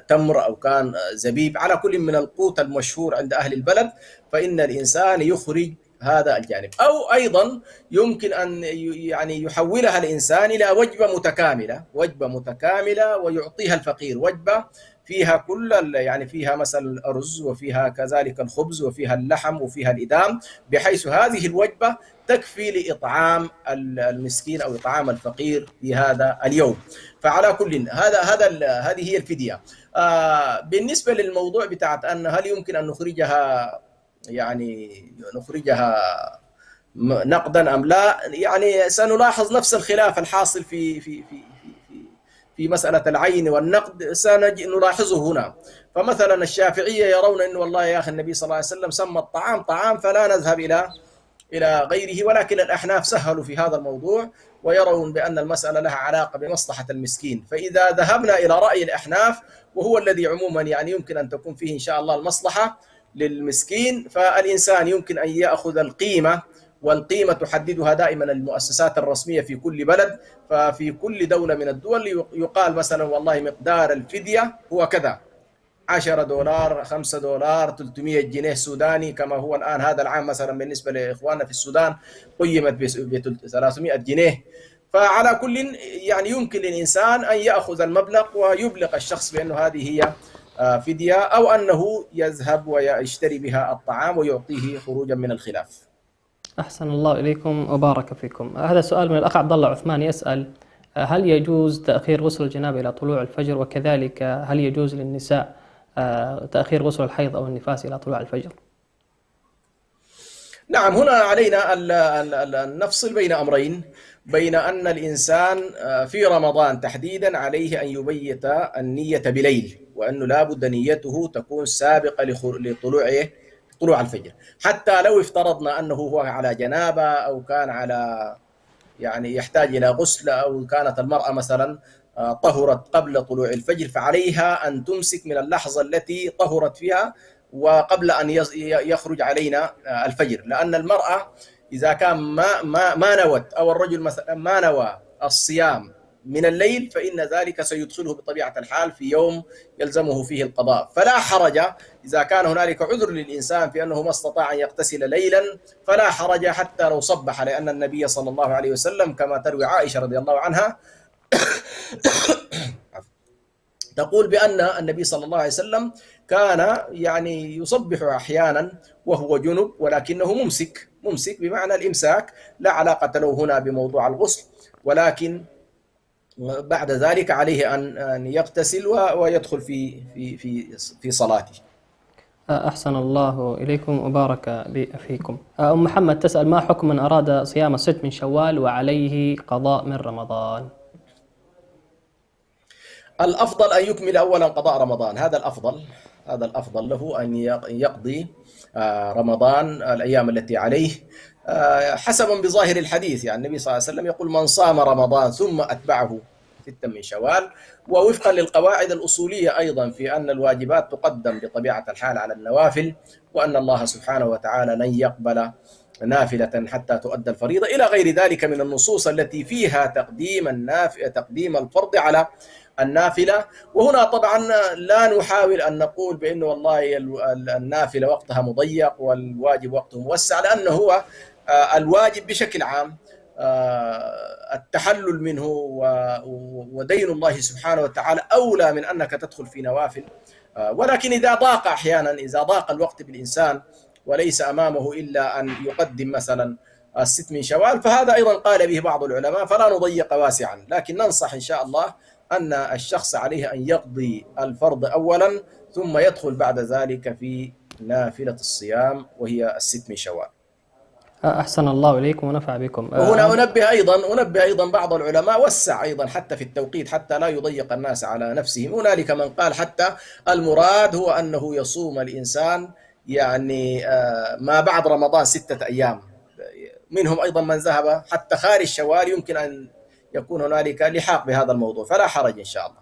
تمر أو كان زبيب، على كل من القوت المشهور عند أهل البلد، فإن الإنسان يخرج هذا الجانب. أو أيضا يمكن أن يعني يحولها الإنسان إلى وجبة متكاملة ويعطيها الفقير، وجبة فيها يعني فيها مثلا الأرز وفيها كذلك الخبز وفيها اللحم وفيها الإدام، بحيث هذه الوجبة تكفي لإطعام المسكين أو إطعام الفقير في هذا اليوم. فعلى كل هذه هي الفدية. بالنسبة للموضوع بتاعت أن هل يمكن أن نخرجها نقدا أم لا، يعني سنلاحظ نفس الخلاف الحاصل في مسألة العين والنقد سنلاحظه هنا. فمثلا الشافعية يرون أنه والله يا أخي النبي صلى الله عليه وسلم سمى الطعام طعام، فلا نذهب إلى غيره، ولكن الأحناف سهلوا في هذا الموضوع ويرون بأن المسألة لها علاقة بمصلحة المسكين. فإذا ذهبنا إلى رأي الأحناف وهو الذي عموما يعني يمكن أن تكون فيه إن شاء الله المصلحة للمسكين، فالإنسان يمكن أن يأخذ القيمة، والقيمة تحددها دائما المؤسسات الرسمية في كل بلد. ففي كل دولة من الدول يقال مثلا والله مقدار الفدية هو كذا، $10، $5، 300 جنيه سوداني كما هو الآن. هذا العام مثلا بالنسبة لإخواننا في السودان قيمت ب 300 جنيه. فعلى كل يعني يمكن للإنسان أن يأخذ المبلغ ويبلغ الشخص بأنه هذه هي فدية، أو أنه يذهب ويشتري بها الطعام ويعطيه خروجا من الخلاف. أحسن الله إليكم وبارك فيكم. هذا سؤال من الأخ عبد الله عثمان يسأل: هل يجوز تأخير غسل الجنابة إلى طلوع الفجر؟ وكذلك هل يجوز للنساء تأخير غسل الحيض أو النفاس إلى طلوع الفجر؟ نعم، هنا علينا أن نفصل بين أمرين: بين أن الإنسان في رمضان تحديدا عليه أن يبيت النية بليل، وأنه لا بد نيته تكون سابقة لطلوع الفجر. حتى لو افترضنا أنه هو على جنابة أو كان على يعني يحتاج إلى غسل، أو كانت المرأة مثلا طهرت قبل طلوع الفجر، فعليها أن تمسك من اللحظة التي طهرت فيها وقبل أن يخرج علينا الفجر. لأن المرأة إذا كان ما نوت، أو الرجل مثلا ما نوى الصيام من الليل، فإن ذلك سيدخله بطبيعة الحال في يوم يلزمه فيه القضاء. فلا حرج إذا كان هنالك عذر للإنسان في أنه ما استطاع أن يغتسل ليلا، فلا حرج حتى لو صبح، لأن النبي صلى الله عليه وسلم كما تروي عائشة رضي الله عنها تقول بأن النبي صلى الله عليه وسلم كان يعني يصبح أحيانا وهو جنب، ولكنه ممسك بمعنى الإمساك، لا علاقة له هنا بموضوع الغسل، ولكن بعد ذلك عليه أن يغتسل ويدخل في صلاته. أحسن الله إليكم وبارك فيكم. أم محمد تسأل: ما حكم من أراد صيام 6 من شوال وعليه قضاء من رمضان؟ الأفضل أن يكمل أولا قضاء رمضان، هذا الأفضل له أن يقضي رمضان الأيام التي عليه حسبا بظاهر الحديث. يعني النبي صلى الله عليه وسلم يقول: من صام رمضان ثم أتبعه 6 من شوال. ووفقا للقواعد الأصولية أيضا في أن الواجبات تقدم بطبيعة الحال على النوافل، وأن الله سبحانه وتعالى لن يقبل نافلة حتى تؤدى الفريضة، إلى غير ذلك من النصوص التي فيها تقديم الفرض على النافلة. وهنا طبعا لا نحاول أن نقول بأنه والله النافلة وقتها مضيق والواجب وقته موسع، لأنه هو الواجب بشكل عام التحلل منه ودين الله سبحانه وتعالى أولى من أنك تدخل في نوافل. ولكن إذا ضاق الوقت بالإنسان وليس أمامه إلا أن يقدم مثلا 6 من شوال، فهذا أيضا قال به بعض العلماء، فلا نضيق واسعا، لكن ننصح إن شاء الله أن الشخص عليه أن يقضي الفرض أولا ثم يدخل بعد ذلك في نافلة الصيام وهي 6 من شوال. أحسن الله إليكم ونفع بكم. وهنا أنبه أيضا بعض العلماء وسع أيضا حتى في التوقيت حتى لا يضيق الناس على نفسهم. هنالك من قال حتى المراد هو أنه يصوم الإنسان يعني ما بعد رمضان 6 أيام. منهم أيضا من ذهب حتى خارج شوال، يمكن أن يكون هنالك لحاق بهذا الموضوع، فلا حرج إن شاء الله.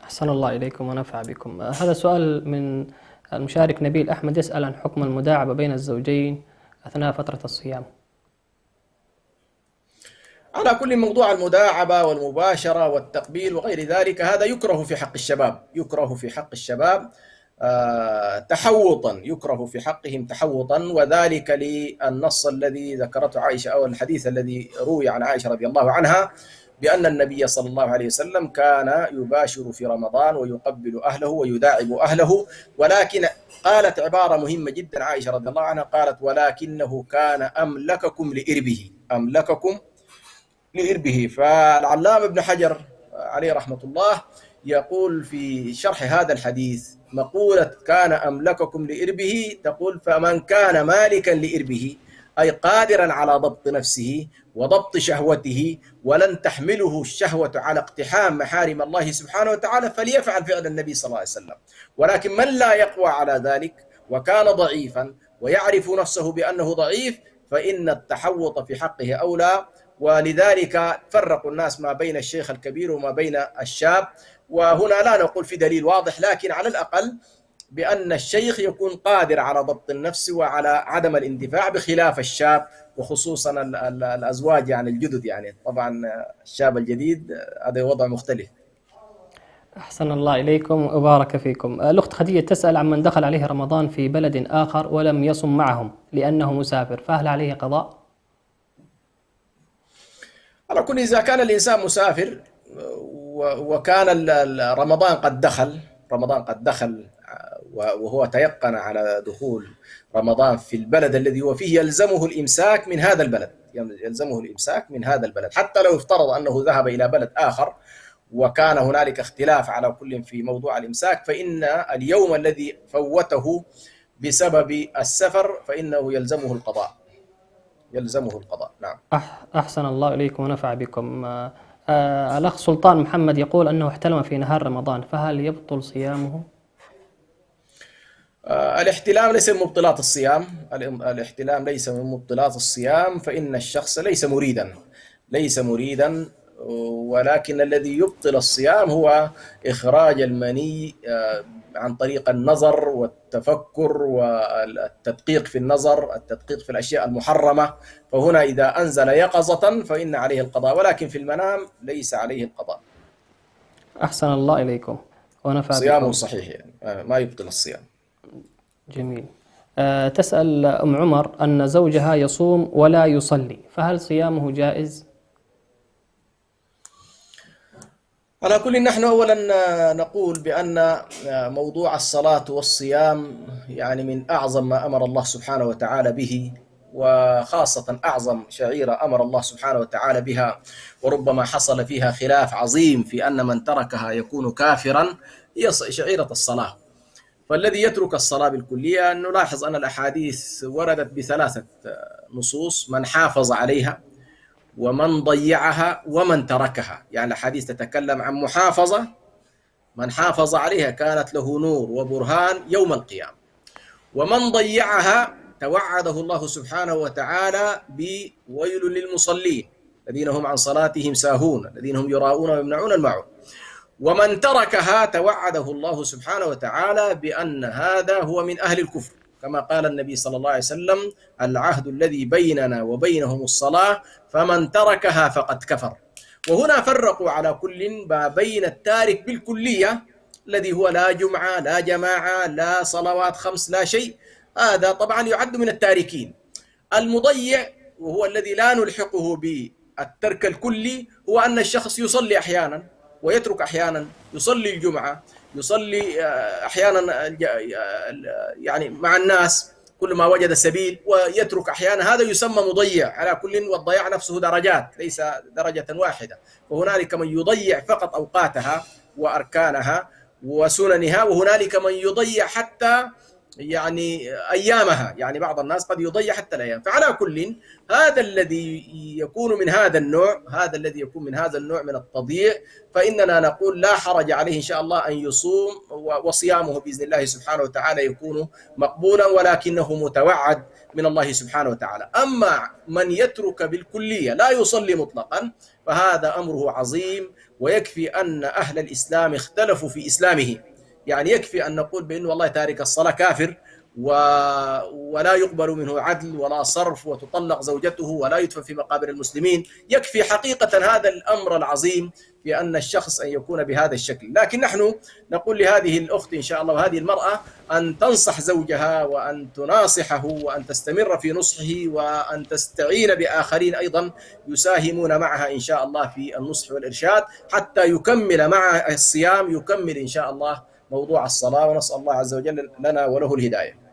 أحسن الله إليكم ونفع بكم. هذا سؤال من المشارك نبيل أحمد يسأل عن حكم المداعبة بين الزوجين أثناء فترة الصيام. على كل موضوع المداعبة والمباشرة والتقبيل وغير ذلك هذا يكره في حق الشباب تحوطا، يكره في حقهم تحوطا، وذلك للنص الذي ذكرته عائشة أو الحديث الذي روي عن عائشة رضي الله عنها بأن النبي صلى الله عليه وسلم كان يباشر في رمضان ويقبل أهله ويداعب أهله، ولكن قالت عبارة مهمة جدا عائشة رضي الله عنها، قالت: ولكنه كان أملككم لإربه. فالعلامة ابن حجر عليه رحمة الله يقول في شرح هذا الحديث مقولة كان أملككم لإربه، تقول: فمن كان مالكا لإربه أي قادرا على ضبط نفسه وضبط شهوته ولن تحمله الشهوة على اقتحام محارم الله سبحانه وتعالى فليفعل فعل النبي صلى الله عليه وسلم. ولكن من لا يقوى على ذلك وكان ضعيفا ويعرف نفسه بأنه ضعيف، فإن التحوط في حقه أولى، ولذلك فرقوا الناس ما بين الشيخ الكبير وما بين الشاب. وهنا لا نقول في دليل واضح، لكن على الأقل بأن الشيخ يكون قادر على ضبط النفس وعلى عدم الاندفاع، بخلاف الشاب، وخصوصا الأزواج يعني الجدد. يعني طبعا الشاب الجديد هذا وضع مختلف. أحسن الله إليكم وبارك فيكم. الأخت خديجة تسأل عن من دخل عليه رمضان في بلد آخر ولم يصم معهم لأنه مسافر، فهل عليه قضاء؟ على كل، إذا كان الإنسان مسافر وكان رمضان قد دخل وهو تيقن على دخول رمضان في البلد الذي هو فيه، يلزمه الإمساك من هذا البلد، حتى لو افترض أنه ذهب إلى بلد آخر وكان هنالك اختلاف على كل في موضوع الإمساك، فإن اليوم الذي فوته بسبب السفر فإنه يلزمه القضاء. نعم. أحسن الله إليكم ونفع بكم. الأخ سلطان محمد يقول أنه احتلم في نهار رمضان، فهل يبطل صيامه؟ الاحتلام ليس من مبطلات الصيام، فإن الشخص ليس مريدا، ولكن الذي يبطل الصيام هو إخراج المني عن طريق النظر والتفكر والتدقيق في النظر، التدقيق في الأشياء المحرمة. فهنا إذا أنزل يقظة فإن عليه القضاء، ولكن في المنام ليس عليه القضاء. أحسن الله إليكم ونفع بكم. صيامه صحيح، يعني ما يبطل الصيام. جميل. تسأل أم عمر أن زوجها يصوم ولا يصلي، فهل صيامه جائز؟ على كل، نحن أولا نقول بأن موضوع الصلاة والصيام يعني من أعظم ما أمر الله سبحانه وتعالى به، وخاصة أعظم شعيرة أمر الله سبحانه وتعالى بها، وربما حصل فيها خلاف عظيم في أن من تركها يكون كافرا، هي شعيرة الصلاة. فالذي يترك الصلاة بالكلية، نلاحظ أن الأحاديث وردت بثلاثة نصوص: من حافظ عليها، ومن ضيعها، ومن تركها. يعني الحديث تتكلم عن محافظة، من حافظ عليها كانت له نور وبرهان يوم القيامة، ومن ضيعها توعده الله سبحانه وتعالى بويل للمصلين الذين هم عن صلاتهم ساهون الذين هم يراءون ويمنعون الماعون، ومن تركها توعده الله سبحانه وتعالى بأن هذا هو من أهل الكفر، كما قال النبي صلى الله عليه وسلم: العهد الذي بيننا وبينهم الصلاة، فمن تركها فقد كفر. وهنا فرقوا على كل ما بين التارك بالكلية الذي هو لا جمعة لا جماعة لا صلوات 5 لا شيء، هذا طبعا يعد من التاركين. المضيع وهو الذي لا نلحقه بالترك الكلي، هو أن الشخص يصلي أحيانا ويترك أحيانا، يصلي الجمعة، يصلي أحيانا يعني مع الناس كل ما وجد سبيل، ويترك أحيانا، هذا يسمى مضيع. على كل، والضياع نفسه درجات، ليس درجة واحدة. وهنالك من يضيع فقط أوقاتها وأركانها وسننها، وهنالك من يضيع حتى يعني أيامها، يعني بعض الناس قد يضيع حتى الأيام. فعلى كل، هذا الذي يكون من هذا النوع من التضييع، فإننا نقول لا حرج عليه إن شاء الله أن يصوم، وصيامه بإذن الله سبحانه وتعالى يكون مقبولا، ولكنه متوعد من الله سبحانه وتعالى. أما من يترك بالكلية لا يصلي مطلقا، فهذا أمره عظيم، ويكفي أن أهل الإسلام اختلفوا في إسلامه. يعني يكفي أن نقول بأن والله تارك الصلاة كافر ولا يقبل منه عدل ولا صرف، وتطلق زوجته ولا يدفن في مقابر المسلمين. يكفي حقيقة هذا الأمر العظيم في أن الشخص أن يكون بهذا الشكل. لكن نحن نقول لهذه الأخت إن شاء الله وهذه المرأة أن تنصح زوجها، وأن تناصحه، وأن تستمر في نصحه، وأن تستعين بآخرين أيضا يساهمون معها إن شاء الله في النصح والإرشاد، حتى يكمل مع الصيام، يكمل إن شاء الله موضوع الصلاة، ونسأل الله عز وجل لنا وله الهداية.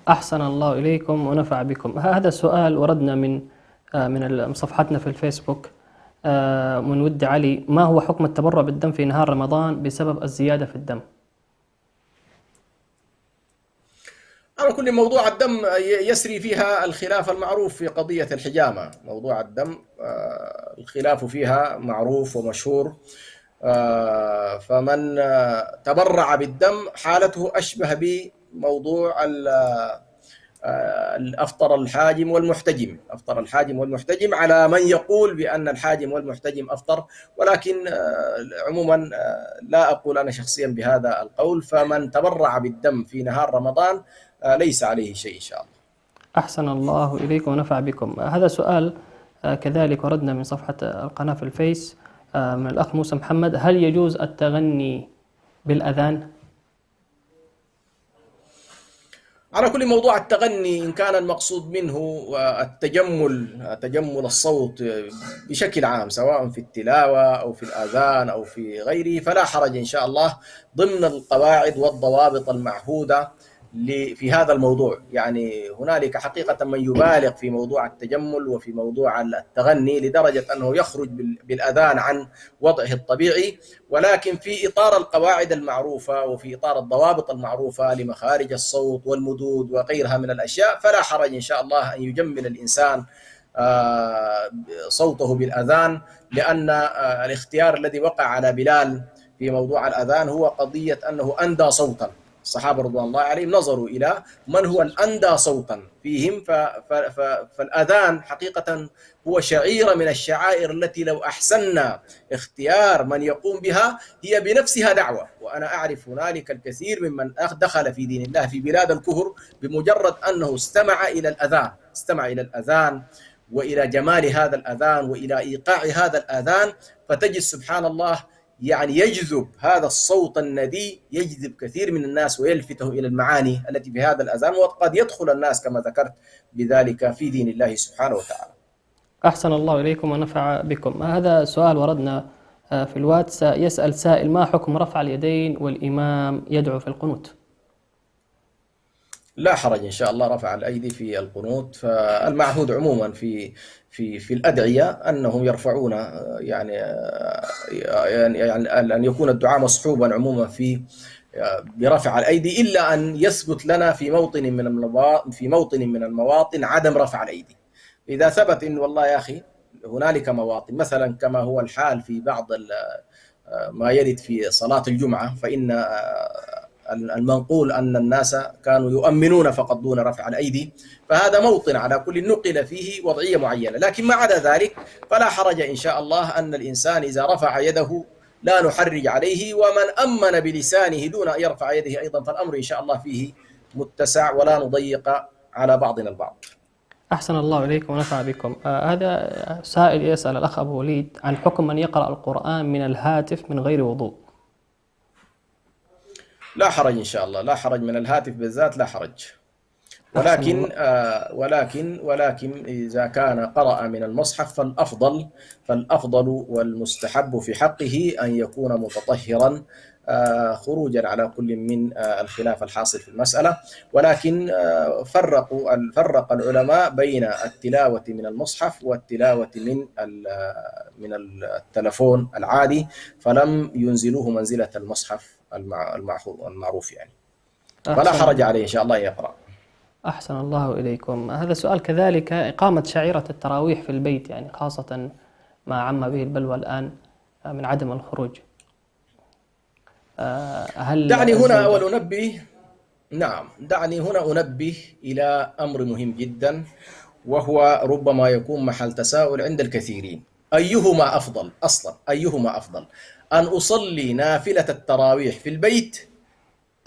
أحسن الله إليكم ونفع بكم. هذا السؤال وردنا من صفحتنا في الفيسبوك من ود علي: ما هو حكم التبرع بالدم في نهار رمضان بسبب الزيادة في الدم؟ على كل، موضوع الدم يسري فيها الخلاف المعروف في قضية الحجامة. موضوع الدم الخلاف فيها معروف ومشهور. فمن تبرع بالدم حالته أشبه بموضوع أفطر الحاجم والمحتجم، أفطر الحاجم والمحتجم على من يقول بأن الحاجم والمحتجم أفطر، ولكن عموما لا أقول أنا شخصيا بهذا القول. فمن تبرع بالدم في نهار رمضان ليس عليه شيء إن شاء الله. أحسن الله إليكم ونفع بكم. هذا سؤال كذلك وردنا من صفحة القناة في الفيس من الأخ موسى محمد: هل يجوز التغني بالأذان؟ على كل موضوع التغني إن كان المقصود منه تجمل الصوت بشكل عام سواء في التلاوة أو في الآذان أو في غيره فلا حرج إن شاء الله ضمن القواعد والضوابط المعهودة في هذا الموضوع. يعني هنالك حقيقة من يبالغ في موضوع التجمل وفي موضوع التغني لدرجة أنه يخرج بالأذان عن وضعه الطبيعي، ولكن في إطار القواعد المعروفة وفي إطار الضوابط المعروفة لمخارج الصوت والمدود وغيرها من الأشياء فلا حرج إن شاء الله أن يجمل الإنسان صوته بالأذان، لأن الاختيار الذي وقع على بلال في موضوع الأذان هو قضية أنه أندى صوتا. الصحابة رضوان الله عليهم نظروا إلى من هو الأندى صوتا فيهم، فالأذان حقيقة هو شعيرة من الشعائر التي لو أحسننا اختيار من يقوم بها هي بنفسها دعوة. وأنا أعرف هنالك الكثير ممن دخل في دين الله في بلاد الكفر بمجرد أنه استمع إلى الأذان وإلى جمال هذا الأذان وإلى إيقاع هذا الأذان، فتجد سبحان الله يعني يجذب هذا الصوت الندي، يجذب كثير من الناس ويلفته إلى المعاني التي في هذا الأذان، وقد يدخل الناس كما ذكرت بذلك في دين الله سبحانه وتعالى. أحسن الله إليكم ونفع بكم. هذا سؤال وردنا في الواتس، يسأل سائل: ما حكم رفع اليدين والإمام يدعو في القنوت؟ لا حرج إن شاء الله رفع الأيدي في القنوت. فالمعهود عموما في الأدعية أنهم يرفعون يعني أن يكون الدعاء مصحوبا عموما برفع الأيدي، إلا أن يثبت لنا في موطن من المواطن عدم رفع الأيدي. إذا ثبت إن والله يا أخي هنالك مواطن مثلا كما هو الحال في بعض ما يرد في صلاة الجمعة، فإن المنقول أن الناس كانوا يؤمنون فقط دون رفع الأيدي، فهذا موطن على كل نقل فيه وضعية معينة. لكن ما عدا ذلك فلا حرج إن شاء الله أن الإنسان إذا رفع يده لا نحرج عليه، ومن أمن بلسانه دون أن يرفع يده أيضا فالأمر إن شاء الله فيه متسع ولا نضيق على بعضنا البعض. أحسن الله إليكم ونفع بكم. هذا سائل يسأل الأخ أبو وليد عن حكم من يقرأ القرآن من الهاتف من غير وضوء. لا حرج إن شاء الله، لا حرج من الهاتف بالذات، لا حرج. ولكن إذا كان قرأ من المصحف فالأفضل والمستحب في حقه أن يكون متطهرا خروجا على كل من الخلاف الحاصل في المسألة. ولكن فرق العلماء بين التلاوة من المصحف والتلاوة من التلفون العادي، فلم ينزلوه منزلة المصحف المعروف يعني. فلا حرج عليه إن شاء الله يقرأ. أحسن الله إليكم. هذا سؤال كذلك: إقامة شعيرة التراويح في البيت، يعني خاصة ما عم به البلوى الآن من عدم الخروج، هل دعني هنا أنبه إلى أمر مهم جدا، وهو ربما يكون محل تساؤل عند الكثيرين: أيهما أفضل أصلا؟ أيهما أفضل، أن أصلي نافلة التراويح في البيت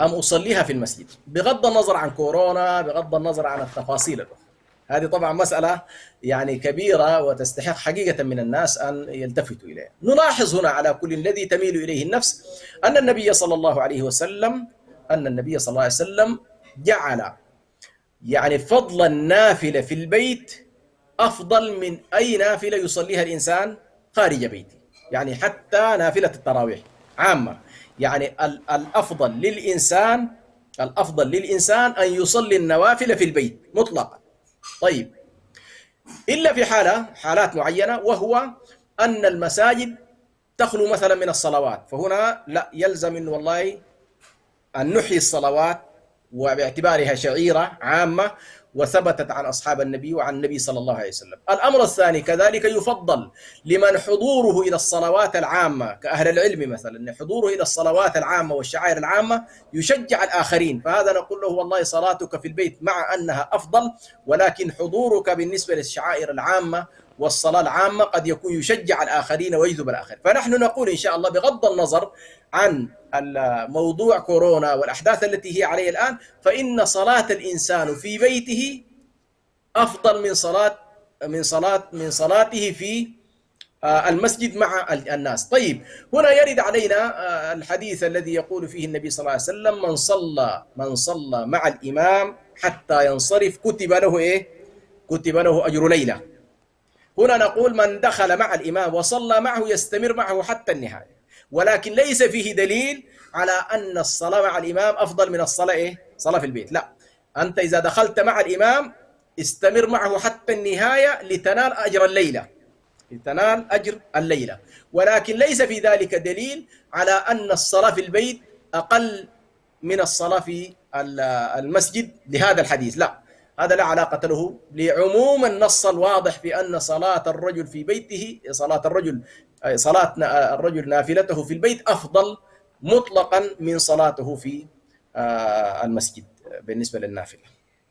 أم أصليها في المسجد؟ بغض النظر عن كورونا، بغض النظر عن التفاصيل الأخرى. هذه طبعا مسألة يعني كبيرة وتستحق حقيقة من الناس أن يلتفتوا إليها. نلاحظ هنا على كل الذي تميل إليه النفس أن النبي صلى الله عليه وسلم جعل يعني فضل النافلة في البيت أفضل من أي نافلة يصليها الإنسان خارج بيته، يعني حتى نافلة التراويح عامة. يعني الأفضل للإنسان أن يصلي النوافل في البيت مطلقا. طيب، إلا في حالات معينة، وهو أن المساجد تخلو مثلا من الصلوات، فهنا لا يلزم إن والله أن نحيي الصلوات وباعتبارها شعيرة عامة وثبتت عن أصحاب النبي وعن النبي صلى الله عليه وسلم. الأمر الثاني كذلك يفضل لمن حضوره إلى الصلوات العامة كأهل العلم مثلا، أن حضوره إلى الصلوات العامة والشعائر العامة يشجع الآخرين، فهذا نقول له والله صلاتك في البيت مع أنها أفضل، ولكن حضورك بالنسبة للشعائر العامة والصلاة العامة قد يكون يشجع الآخرين ويجذب الآخرين. فنحن نقول إن شاء الله بغض النظر عن موضوع كورونا والأحداث التي هي عليه الآن، فإن صلاة الإنسان في بيته أفضل من صلاته في المسجد مع الناس. طيب، هنا يرد علينا الحديث الذي يقول فيه النبي صلى الله عليه وسلم: من صلى مع الإمام حتى ينصرف كتب له إيه؟ كتب له أجر ليلة. هنا نقول من دخل مع الإمام وصلى معه يستمر معه حتى النهاية، ولكن ليس فيه دليل على أن الصلاة مع الإمام أفضل من الصلاة إيه؟ صلاة في البيت. لا، أنت إذا دخلت مع الإمام استمر معه حتى النهاية لتنال أجر الليلة، لتنال أجر الليلة، ولكن ليس في ذلك دليل على أن الصلاة في البيت أقل من الصلاة في المسجد لهذا الحديث. لا، هذا لا علاقة له لعموم النص الواضح في أن صلاة الرجل في بيته، صلاة الرجل نافلته في البيت أفضل مطلقا من صلاته في المسجد بالنسبة للنافلة.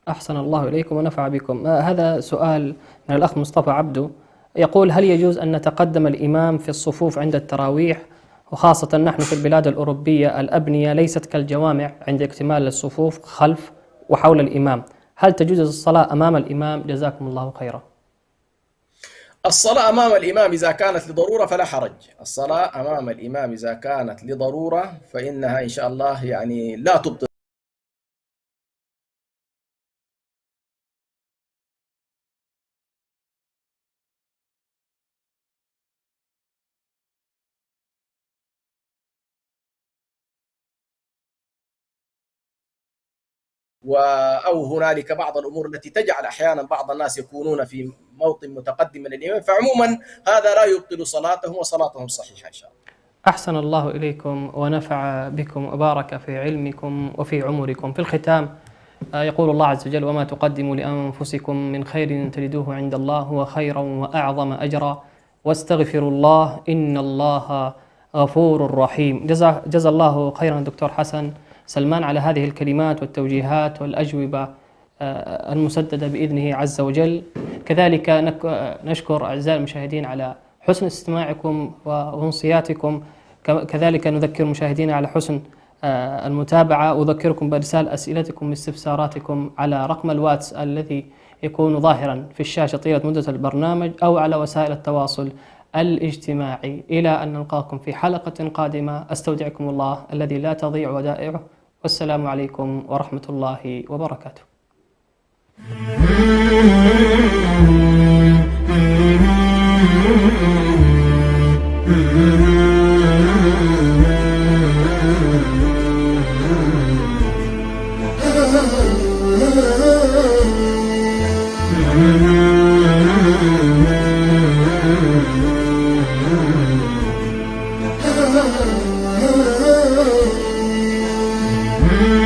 أحسن الله إليكم ونفع بكم. هذا سؤال من الأخ مصطفى عبده، يقول: هل يجوز أن نتقدم الإمام في الصفوف عند التراويح، وخاصة نحن في البلاد الأوروبية الأبنية ليست كالجوامع عند اكتمال الصفوف خلف وحول الإمام، هل تجوز الصلاة أمام الإمام؟ جزاكم الله خيرا. الصلاة أمام الإمام إذا كانت لضرورة فلا حرج. الصلاة أمام الإمام إذا كانت لضرورة فإنها إن شاء الله يعني لا تبطل. أو هنالك بعض الأمور التي تجعل أحيانا بعض الناس يكونون في موطن متقدم من الإمام، فعموما هذا لا يبطل صلاتهم وصلاتهم صحيحة إن شاء الله. أحسن الله إليكم ونفع بكم وبارك في علمكم وفي عمركم. في الختام يقول الله عز وجل: وما تقدموا لأنفسكم من خير تجدوه عند الله هو خيرا وأعظم أجرا واستغفروا الله إن الله غفور رحيم. جزا الله خيرا دكتور حسن سلمان على هذه الكلمات والتوجيهات والأجوبة المسددة بإذنه عز وجل. كذلك نشكر أعزائي المشاهدين على حسن استماعكم وأنصياتكم، كذلك نذكر مشاهدينا على حسن المتابعة، وأذكركم بإرسال أسئلتكم واستفساراتكم على رقم الواتس الذي يكون ظاهرا في الشاشة طيلة مدة البرنامج أو على وسائل التواصل الاجتماعي. إلى أن نلقاكم في حلقة قادمة، أستودعكم الله الذي لا تضيع ودائعه، والسلام عليكم ورحمة الله وبركاته.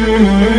Mm-hmm.